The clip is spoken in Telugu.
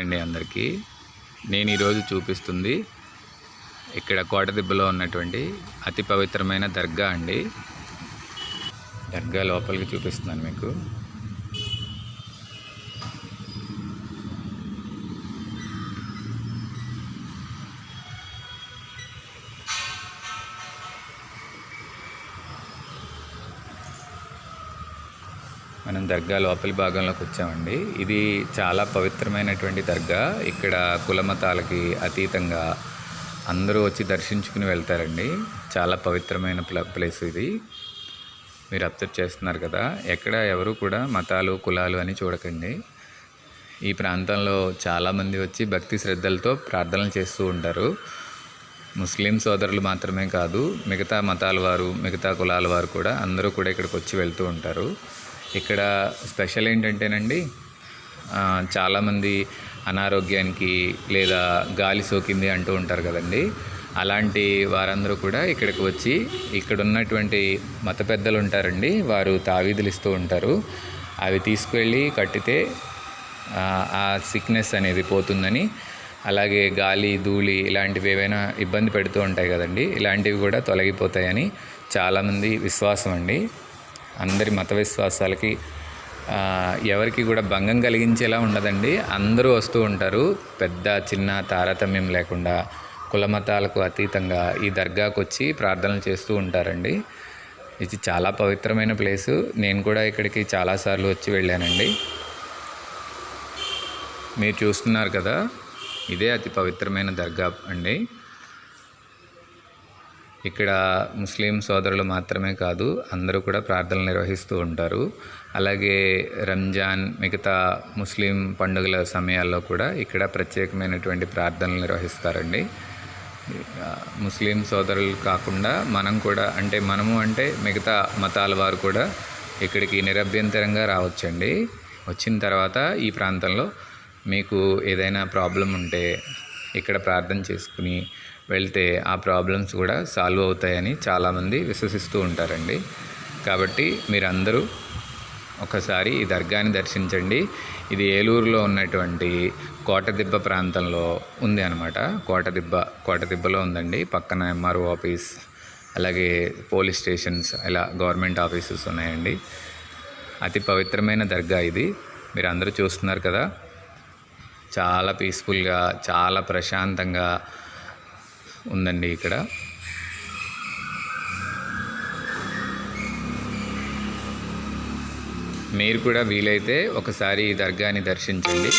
అండి అందరికీ. నేను ఈరోజు చూపిస్తుంది ఇక్కడ కోటదిబ్బలో ఉన్నటువంటి అతి పవిత్రమైన దర్గా అండి. దర్గా లోపలికి చూపిస్తున్నాను మీకు. మనం దర్గా లోపలి భాగంలోకి వచ్చామండి. ఇది చాలా పవిత్రమైనటువంటి దర్గా. ఇక్కడ కులమతాలకి అతీతంగా అందరూ వచ్చి దర్శించుకుని వెళ్తారండి. చాలా పవిత్రమైన ప్లేస్ ఇది. మీరు అబ్జర్వ్ చేస్తున్నారు కదా, ఎక్కడ ఎవరు కూడా మతాలు కులాలు అని చూడకండి. ఈ ప్రాంతంలో చాలామంది వచ్చి భక్తి శ్రద్ధలతో ప్రార్థనలు చేస్తూ ఉంటారు. ముస్లిం సోదరులు మాత్రమే కాదు, మిగతా మతాల వారు, మిగతా కులాల వారు కూడా అందరూ కూడా ఇక్కడికి వచ్చి వెళ్తూ ఉంటారు. ఇక్కడ స్పెషల్ ఏంటంటేనండి, చాలామంది అనారోగ్యానికి లేదా గాలి సోకింది అంటూ ఉంటారు కదండి. అలాంటి వారందరూ కూడా ఇక్కడికి వచ్చి ఇక్కడ ఉన్నటువంటి మత పెద్దలు ఉంటారండి, వారు తావీదులు ఇస్తూ ఉంటారు. అవి తీసుకువెళ్ళి కట్టితే ఆ సిక్నెస్ అనేది పోతుందని, అలాగే గాలి ధూళి ఇలాంటివి ఏవైనా ఇబ్బంది పెడుతూ ఉంటాయి కదండి, ఇలాంటివి కూడా తొలగిపోతాయని చాలామంది విశ్వాసం అండి. అందరి మత విశ్వాసాలకి ఎవరికి కూడా భంగం కలిగించేలా ఉండదండి. అందరూ వస్తూ ఉంటారు, పెద్ద చిన్న తారతమ్యం లేకుండా కులమతాలకు అతీతంగా ఈ దర్గాకు వచ్చి ప్రార్థనలు చేస్తూ ఉంటారండి. ఇది చాలా పవిత్రమైన ప్లేసు. నేను కూడా ఇక్కడికి చాలాసార్లు వచ్చి వెళ్ళానండి. మీరు చూస్తున్నారు కదా, ఇదే అతి పవిత్రమైన దర్గా అండి. ఇక్కడ ముస్లిం సోదరులు మాత్రమే కాదు, అందరూ కూడా ప్రార్థనలు నిర్వహిస్తూ ఉంటారు. అలాగే రంజాన్, మిగతా ముస్లిం పండుగల సమయాల్లో కూడా ఇక్కడ ప్రత్యేకమైనటువంటి ప్రార్థనలు నిర్వహిస్తారండి. ముస్లిం సోదరులు కాకుండా మనం కూడా, మనము మిగతా మతాల వారు కూడా ఇక్కడికి నిరభ్యంతరంగా రావచ్చండి. వచ్చిన తర్వాత ఈ ప్రాంతంలో మీకు ఏదైనా ప్రాబ్లం ఉంటే ఇక్కడ ప్రార్థన చేసుకుని వెళ్తే ఆ ప్రాబ్లమ్స్ కూడా సాల్వ్ అవుతాయని చాలామంది విశ్వసిస్తూ ఉంటారండి. కాబట్టి మీరందరూ ఒకసారి ఈ దర్గాని దర్శించండి. ఇది ఏలూరులో ఉన్నటువంటి కోటదిబ్బ ప్రాంతంలో ఉంది అనమాట. కోటదిబ్బలో ఉందండి. పక్కన ఎంఆర్ఓ ఆఫీస్, అలాగే పోలీస్ స్టేషన్స్, ఇలా గవర్నమెంట్ ఆఫీసెస్ ఉన్నాయండి. అతి పవిత్రమైన దర్గా ఇది. మీరు అందరూ చూస్తున్నారు కదా, చాలా పీస్ఫుల్గా, చాలా ప్రశాంతంగా ఉందండి ఇక్కడ. మీరు కూడా వీలైతే ఒకసారి ఈ దర్గాని దర్శించండి.